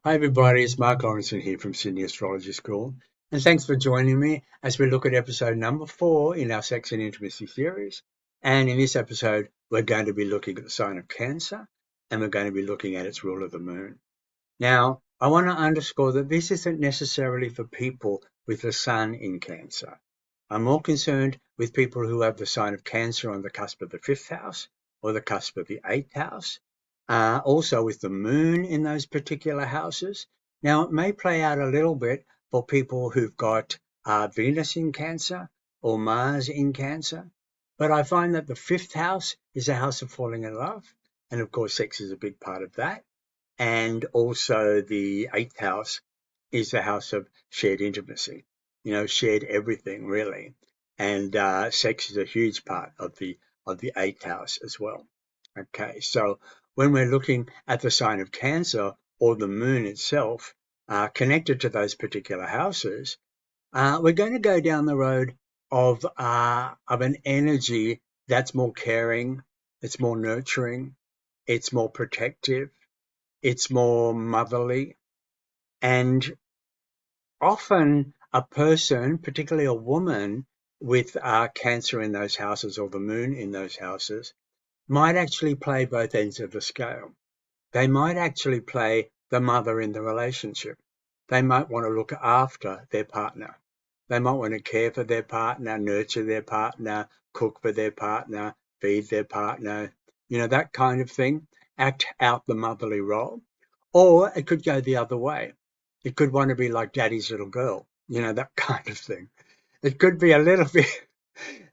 Hi everybody, it's Marc Laurenson here from Sydney Astrology School, and thanks for joining me as we look at episode number 4 in our Sex and Intimacy series. And in this episode, we're going to be looking at the sign of Cancer, and we're going to be looking at its rule of the moon. Now, I want to underscore that this isn't necessarily for people with the sun in Cancer. I'm more concerned with people who have the sign of Cancer on the cusp of the 5th house or the cusp of the 8th house. Also with the moon in those particular houses. Now, it may play out a little bit for people who've got Venus in Cancer or Mars in Cancer, but I find that the 5th house is a house of falling in love, and of course sex is a big part of that, and also the 8th house is the house of shared intimacy, shared everything really, and sex is a huge part of the 8th house as well. Okay, so when we're looking at the sign of Cancer or the moon itself connected to those particular houses, we're going to go down the road of an energy that's more caring, it's more nurturing, it's more protective, it's more motherly, and often a person, particularly a woman with Cancer in those houses or the moon in those houses, might actually play both ends of the scale. They might actually play the mother in the relationship. They might want to look after their partner. They might want to care for their partner, nurture their partner, cook for their partner, feed their partner, that kind of thing, act out the motherly role. Or it could go the other way. It could want to be like daddy's little girl, that kind of thing. It could be a little bit,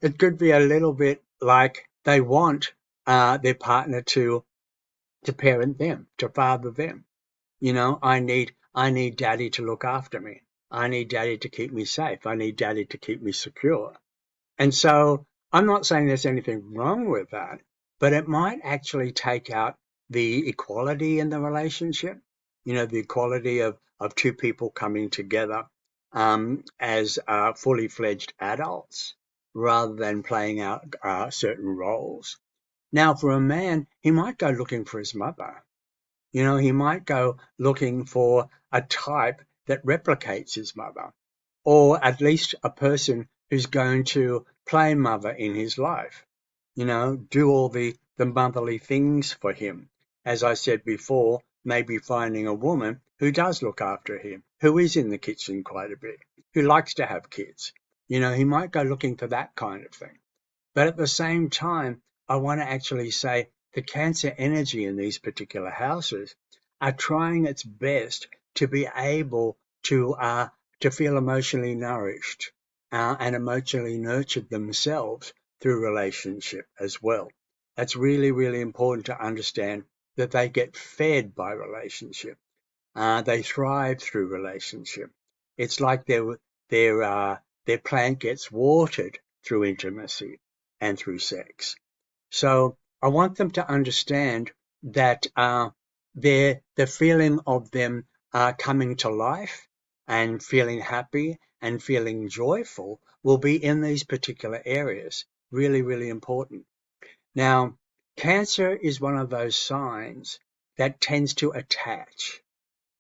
it could be a little bit like they want their partner to parent them, to father them. I need daddy to look after me. I need daddy to keep me safe. I need daddy to keep me secure. And so I'm not saying there's anything wrong with that, but it might actually take out the equality in the relationship, the equality of two people coming together as fully fledged adults rather than playing out certain roles. Now, for a man, he might go looking for his mother. He might go looking for a type that replicates his mother, or at least a person who's going to play mother in his life, do all the motherly things for him. As I said before, maybe finding a woman who does look after him, who is in the kitchen quite a bit, who likes to have kids. He might go looking for that kind of thing. But at the same time, I want to actually say the Cancer energy in these particular houses are trying its best to be able to feel emotionally nourished and emotionally nurtured themselves through relationship as well. That's really, really important to understand that they get fed by relationship. They thrive through relationship. It's like their plant gets watered through intimacy and through sex. So I want them to understand that the feeling of them coming to life and feeling happy and feeling joyful will be in these particular areas. Really, really important. Now, Cancer is one of those signs that tends to attach,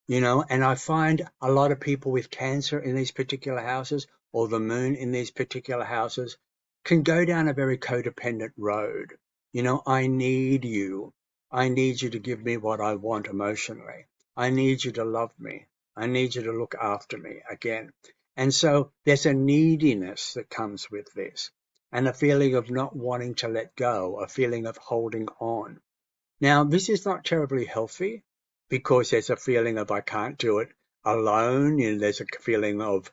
and I find a lot of people with Cancer in these particular houses or the moon in these particular houses can go down a very codependent road. I need you. I need you to give me what I want emotionally. I need you to love me. I need you to look after me again. And so there's a neediness that comes with this and a feeling of not wanting to let go, a feeling of holding on. Now, this is not terribly healthy because there's a feeling of I can't do it alone, there's a feeling of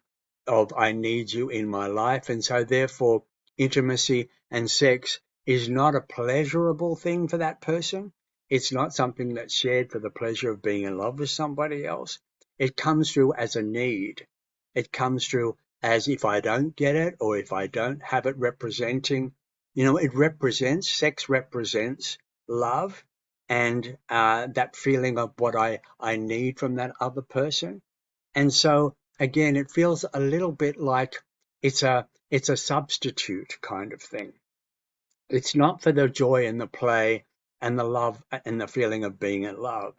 I need you in my life, and so therefore intimacy and sex is not a pleasurable thing for that person. It's not something that's shared for the pleasure of being in love with somebody else. It comes through as a need. It comes through as if I don't get it or if I don't have it representing, sex represents love and that feeling of what I need from that other person. And so again, it feels a little bit like it's a substitute kind of thing. It's not for the joy and the play and the love and the feeling of being in love.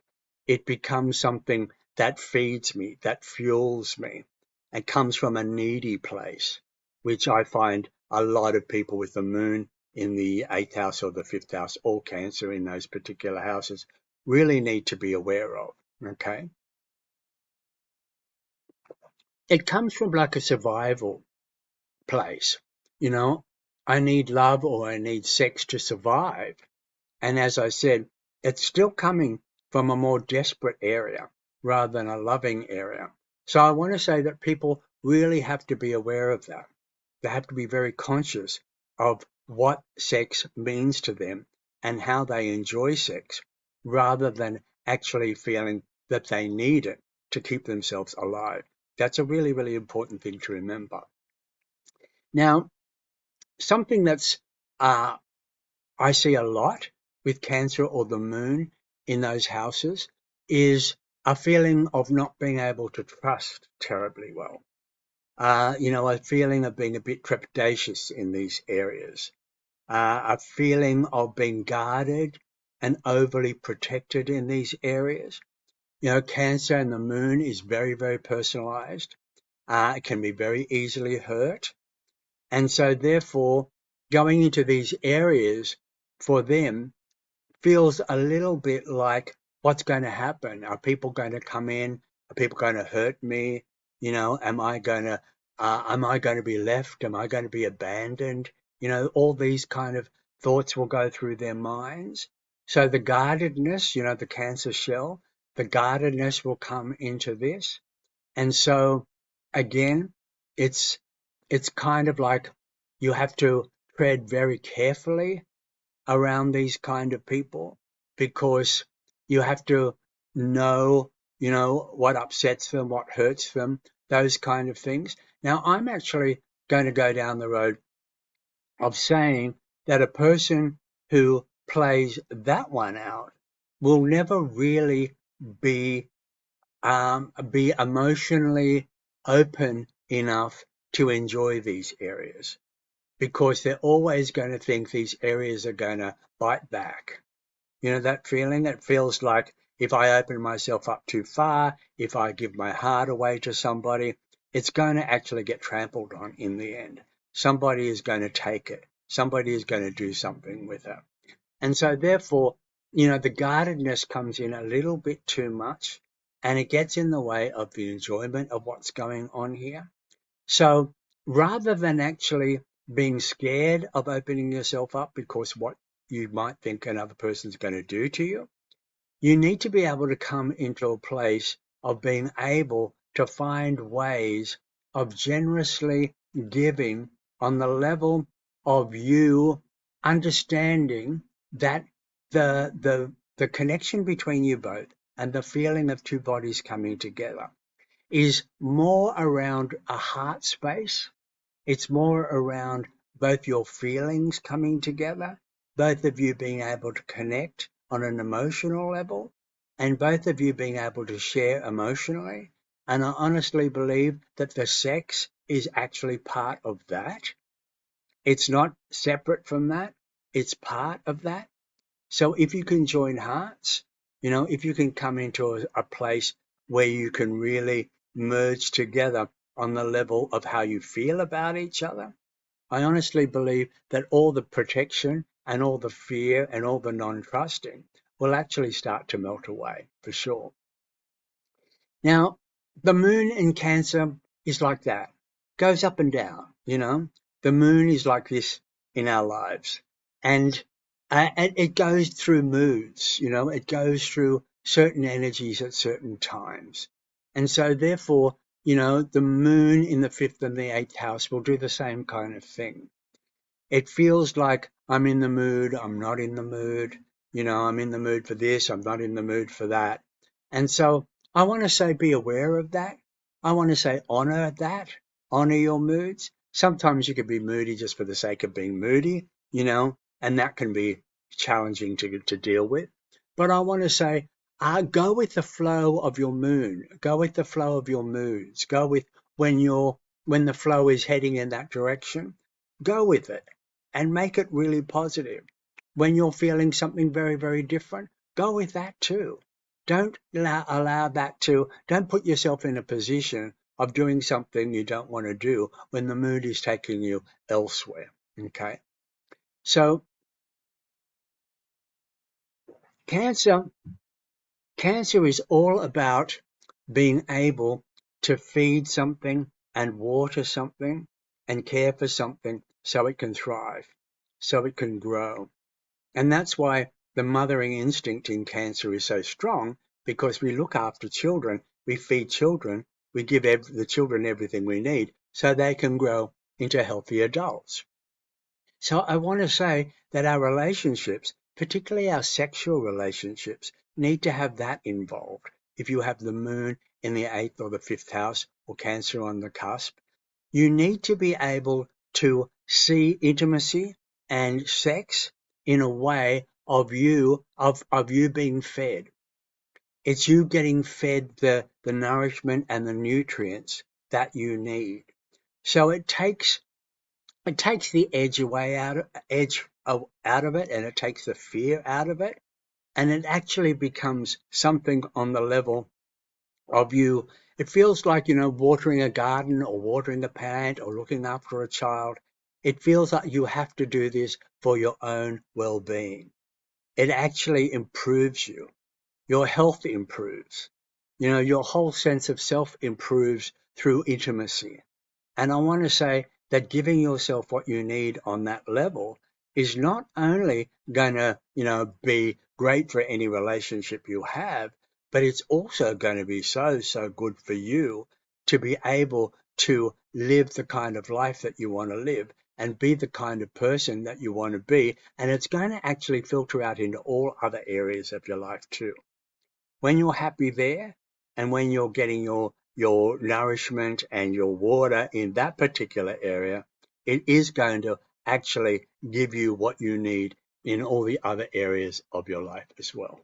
It becomes something that feeds me, that fuels me, and comes from a needy place, which I find a lot of people with the moon in the 8th house or the 5th house, or Cancer in those particular houses, really need to be aware of. Okay. It comes from like a survival place. I need love or I need sex to survive. And as I said, it's still coming from a more desperate area rather than a loving area. So I want to say that people really have to be aware of that. They have to be very conscious of what sex means to them and how they enjoy sex rather than actually feeling that they need it to keep themselves alive. That's a really, really important thing to remember. Now, something that's I see a lot with Cancer or the moon in those houses is a feeling of not being able to trust terribly well. A feeling of being a bit trepidatious in these areas, a feeling of being guarded and overly protected in these areas. Cancer and the moon is very, very personalized. It can be very easily hurt. And so therefore, going into these areas for them feels a little bit like, what's going to happen? Are people going to come in? Are people going to hurt me? Am I going to be left? Am I going to be abandoned? All these kind of thoughts will go through their minds. So the guardedness, the Cancer shell, the guardedness will come into this. And so again, it's kind of like you have to tread very carefully around these kind of people, because you have to know, what upsets them, what hurts them, those kind of things. Now, I'm actually going to go down the road of saying that a person who plays that one out will never really be be emotionally open enough to enjoy these areas, because they're always going to think these areas are going to bite back. That feeling? It feels like if I open myself up too far, if I give my heart away to somebody, it's going to actually get trampled on in the end. Somebody is going to take it. Somebody is going to do something with it. And so therefore, the guardedness comes in a little bit too much, and it gets in the way of the enjoyment of what's going on here. So rather than actually being scared of opening yourself up because what you might think another person's going to do to you, you need to be able to come into a place of being able to find ways of generously giving on the level of you understanding that the connection between you both and the feeling of two bodies coming together is more around a heart space. It's more around both your feelings coming together, both of you being able to connect on an emotional level, and both of you being able to share emotionally. And I honestly believe that the sex is actually part of that. It's not separate from that. It's part of that. So if you can join hearts, if you can come into a place where you can really merge together on the level of how you feel about each other, I honestly believe that all the protection and all the fear and all the non-trusting will actually start to melt away, for sure. Now, the moon in Cancer is like that, goes up and down, The moon is like this in our lives. And it goes through moods, it goes through certain energies at certain times. And so therefore, the moon in the 5th and the 8th house will do the same kind of thing. It feels like I'm in the mood, I'm not in the mood, I'm in the mood for this, I'm not in the mood for that. And so I want to say be aware of that. I want to say honor that, honor your moods. Sometimes you can be moody just for the sake of being moody, and that can be challenging to deal with. But I want to say, go with the flow of your moon, go with the flow of your moods, go with when the flow is heading in that direction, go with it and make it really positive. When you're feeling something very, very different, go with that too. don't allow that to, don't put yourself in a position of doing something you don't want to do when the mood is taking you elsewhere. Okay. So cancer is all about being able to feed something and water something and care for something so it can thrive, so it can grow. And that's why the mothering instinct in cancer is so strong, because we look after children, we feed children, we give the children everything we need so they can grow into healthy adults. So I want to say that our relationships, particularly our sexual relationships, need to have that involved. If you have the moon in the 8th or the 5th house or Cancer on the cusp, you need to be able to see intimacy and sex in a way of you being fed. It's you getting fed the nourishment and the nutrients that you need. So it takes the edge out of it, and it takes the fear out of it, and it actually becomes something on the level of you. It feels like, watering a garden or watering a plant or looking after a child. It feels like you have to do this for your own well-being. It actually improves you. Your health improves. Your whole sense of self improves through intimacy. And I want to say that giving yourself what you need on that level is not only going to, be great for any relationship you have, but it's also going to be so good for you to be able to live the kind of life that you want to live and be the kind of person that you want to be. And it's going to actually filter out into all other areas of your life too. When you're happy there, and when you're getting your nourishment and your water in that particular area, it is going to actually give you what you need in all the other areas of your life as well.